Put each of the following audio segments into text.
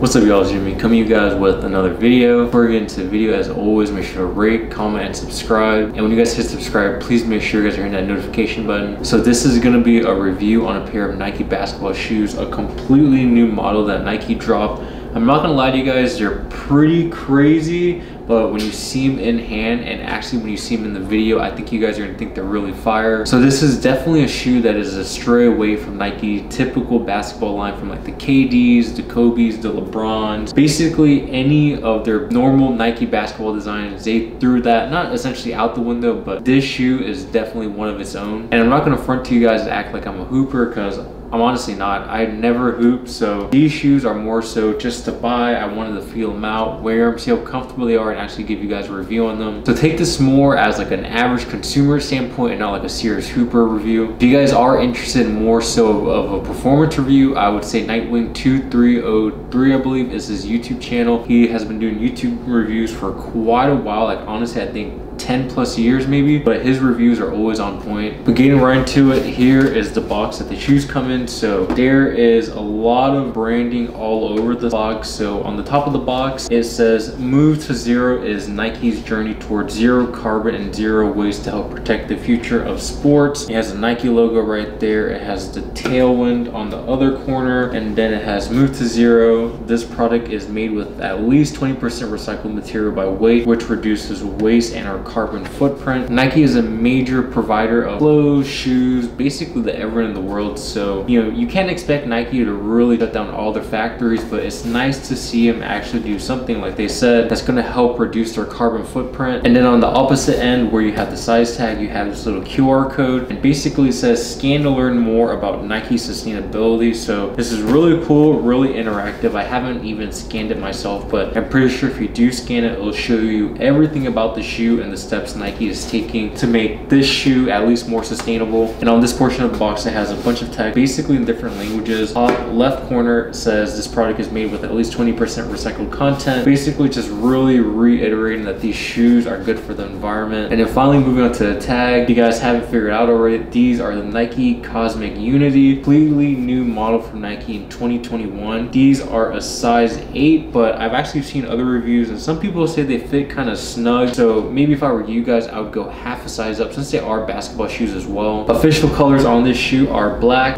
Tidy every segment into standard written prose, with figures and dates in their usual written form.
What's up, y'all? It's Jimmy coming to you guys with another video. Before we get into the video, as always, make sure to rate, comment, and subscribe. And when you guys hit subscribe, please make sure you guys are hitting that notification button. So this is going to be a review on a pair of Nike basketball shoes, a completely new model that Nike dropped. I'm not gonna lie to you guys, they're pretty crazy, but when you see them in hand and actually when you see them in the video, I think you guys are gonna think they're really fire. So this is definitely a shoe that is a stray away from Nike typical basketball line, from like the KDs, the Kobe's, the LeBrons. Basically any of their normal Nike basketball designs, they threw that not essentially out the window, but this shoe is definitely one of its own. And I'm not gonna front to you guys and act like I'm a hooper, because I'm honestly not. I never hoop, so these shoes are more so just to buy. I wanted to feel them out, wear them, see how comfortable they are, and actually give you guys a review on them. So take this more as like an average consumer standpoint and not like a serious hooper review. If you guys are interested more so of a performance review, I would say Nightwing2303, I believe, is his YouTube channel. He has been doing YouTube reviews for quite a while. Like honestly, I think 10 plus years maybe, but his reviews are always on point. But getting right into it, here is the box that the shoes come in. So there is a lot of branding all over the box. So on the top of the box, it says "Move to Zero is Nike's journey towards zero carbon and zero waste to help protect the future of sports." It has a Nike logo right there. It has the tailwind on the other corner, and then it has "Move to Zero. This product is made with at least 20% recycled material by weight, which reduces waste and our carbon footprint." Nike is a major provider of clothes, shoes, basically the everyone in the world. So, you know, you can't expect Nike to really shut down all their factories, but it's nice to see them actually do something, like they said, that's going to help reduce their carbon footprint. And then on the opposite end, where you have the size tag, you have this little QR code, and basically says "Scan to learn more about Nike sustainability." So this is really cool, really interactive. I haven't even scanned it myself, but I'm pretty sure if you do scan it, it'll show you everything about the shoe and the steps Nike is taking to make this shoe at least more sustainable. And on this portion of the box, it has a bunch of text, basically in different languages. Top left corner says this product is made with at least 20% recycled content, basically just really reiterating that these shoes are good for the environment. And then finally moving on to the tag, if you guys haven't figured out already, these are the Nike Cosmic Unity, completely new model from Nike in 2021. These are a size 8, but I've actually seen other reviews and some people say they fit kind of snug. So maybe if I were you guys, I would go half a size up, since they are basketball shoes as well. Official colors on this shoe are black,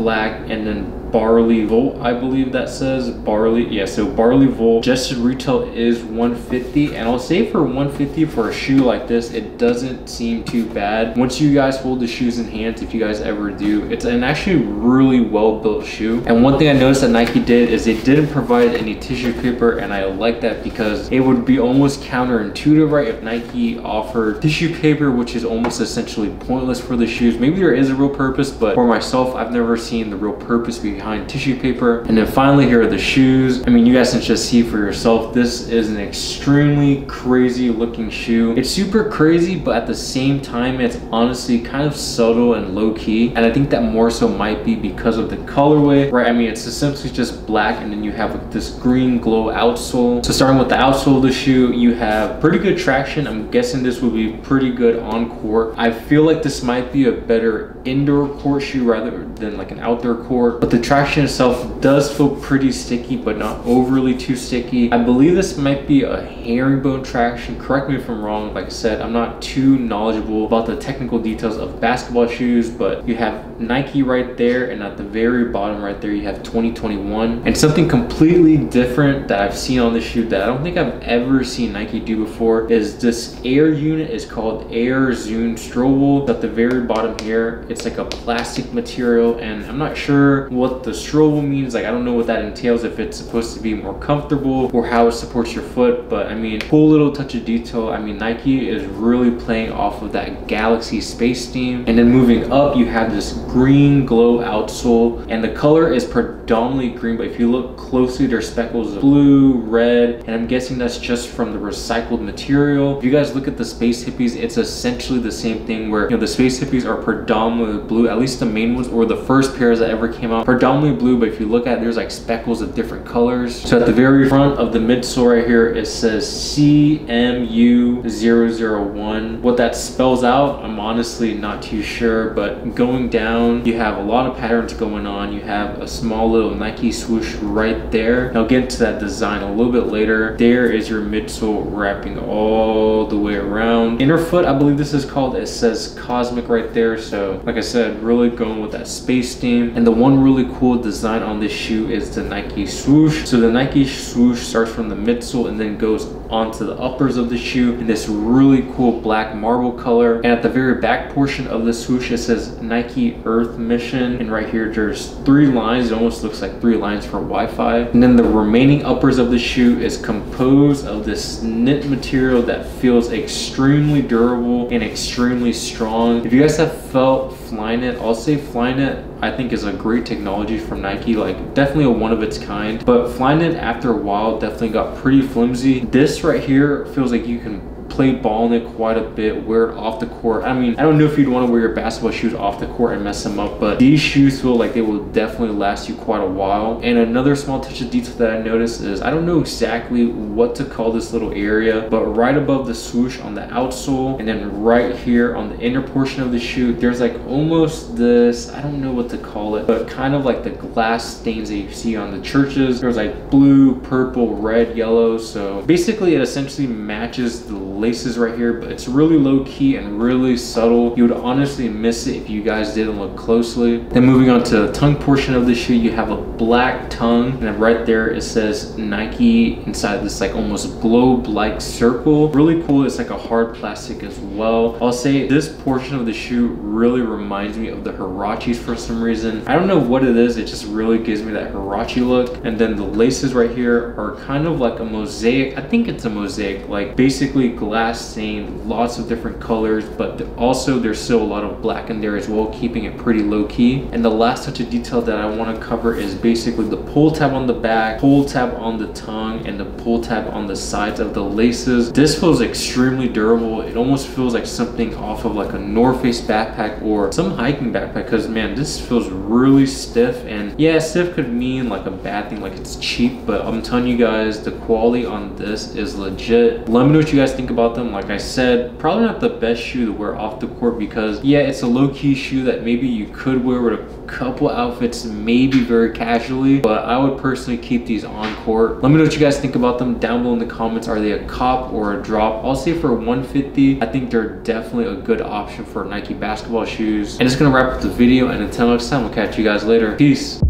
and then Barley Volt, I believe that says Barley. Yeah, so Barley Volt. Just retail is $150, and I'll say for $150 for a shoe like this, it doesn't seem too bad. Once you guys hold the shoes in hands, if you guys ever do, it's an actually really well built shoe. And one thing I noticed that Nike did is they didn't provide any tissue paper, and I like that because it would be almost counterintuitive, right, if Nike offered tissue paper, which is almost essentially pointless for the shoes. Maybe there is a real purpose, but for myself, I've never seen the real purpose behind tissue paper. And then finally, here are the shoes. I mean, you guys can just see for yourself, this is an extremely crazy looking shoe. It's super crazy, but at the same time, it's honestly kind of subtle and low-key, and I think that more so might be because of the colorway, right? I mean, it's essentially just black, and then you have like this green glow outsole. So starting with the outsole of the shoe, you have pretty good traction. I'm guessing this would be pretty good on court. I feel like this might be a better indoor court shoe rather than like an outdoor court, but the traction itself does feel pretty sticky, but not overly too sticky. I believe this might be a herringbone traction. Correct me if I'm wrong. Like I said, I'm not too knowledgeable about the technical details of basketball shoes, but you have Nike right there, and at the very bottom right there, you have 2021. And something completely different that I've seen on this shoe that I don't think I've ever seen Nike do before is this air unit is called Air Zoom Strobe. At the very bottom here, it's like a plastic material, and I'm not sure what the strobe means. Like, I don't know what that entails, if it's supposed to be more comfortable or how it supports your foot, but I mean, cool little touch of detail. I mean, Nike is really playing off of that Galaxy space theme. And then moving up, you have this green glow outsole, and the color is predominantly green, but if you look closely, there's speckles of blue, red, and I'm guessing that's just from the recycled material. If you guys look at the Space Hippies, it's essentially the same thing, where, you know, the Space Hippies are predominantly blue, at least the main ones, or the first pairs that ever came out, predominantly predominantly blue, but if you look at it, there's like speckles of different colors. So at the very front of the midsole right here, it says CMU001. What that spells out, I'm honestly not too sure, but going down, you have a lot of patterns going on. You have a small little Nike swoosh right there. I'll get into that design a little bit later. There is your midsole wrapping all the way around. Inner foot, I believe this is called, it says Cosmic right there. So like I said, really going with that space theme. And the one really cool design on this shoe is the Nike swoosh. So the Nike swoosh starts from the midsole and then goes onto the uppers of the shoe in this really cool black marble color. And at the very back portion of the swoosh, it says Nike Earth Mission. And right here, there's 3 lines. It almost looks like 3 lines for Wi-Fi. And then the remaining uppers of the shoe is composed of this knit material that feels extremely durable and extremely strong. If you guys have felt Flyknit, I'll say Flyknit I think is a great technology from Nike, like definitely a one of its kind. But Flyknit after a while definitely got pretty flimsy. This right here feels like you can play ball in it quite a bit, wear it off the court. I mean, I don't know if you'd want to wear your basketball shoes off the court and mess them up, but these shoes feel like they will definitely last you quite a while. And another small touch of detail that I noticed is, I don't know exactly what to call this little area, but right above the swoosh on the outsole and then right here on the inner portion of the shoe, there's like almost this, I don't know what to call it, but kind of like the glass stains that you see on the churches. There's like blue, purple, red, yellow. So basically it essentially matches the laces right here, but it's really low key and really subtle. You would honestly miss it if you guys didn't look closely. Then moving on to the tongue portion of the shoe, you have a black tongue, and then right there it says Nike inside this like almost globe-like circle. Really cool. It's like a hard plastic as well. I'll say this portion of the shoe really reminds me of the Hirachis for some reason. I don't know what it is, it just really gives me that Hirachi look. And then the laces right here are kind of like a mosaic. I think it's a mosaic, like basically glass stained, lots of different colors, but also there's still a lot of black in there as well, keeping it pretty low key. And the last touch of detail that I want to cover is basically the pull tab on the back, pull tab on the tongue, and the pull tab on the sides of the laces. This feels extremely durable. It almost feels like something off of like a North Face backpack or some hiking backpack, because man, this feels really stiff. And yeah, stiff could mean like a bad thing, like it's cheap, but I'm telling you guys, the quality on this is legit. Let me know what you guys think about them. Like I said, probably not the best shoe to wear off the court, because yeah, it's a low-key shoe that maybe you could wear with a couple outfits, maybe very casually, but I would personally keep these on court. Let me know what you guys think about them down below in the comments. Are they a cop or a drop? I'll say for $150, I think they're definitely a good option for Nike basketball shoes. And it's gonna wrap up the video, and until next time, we'll catch you guys later. Peace.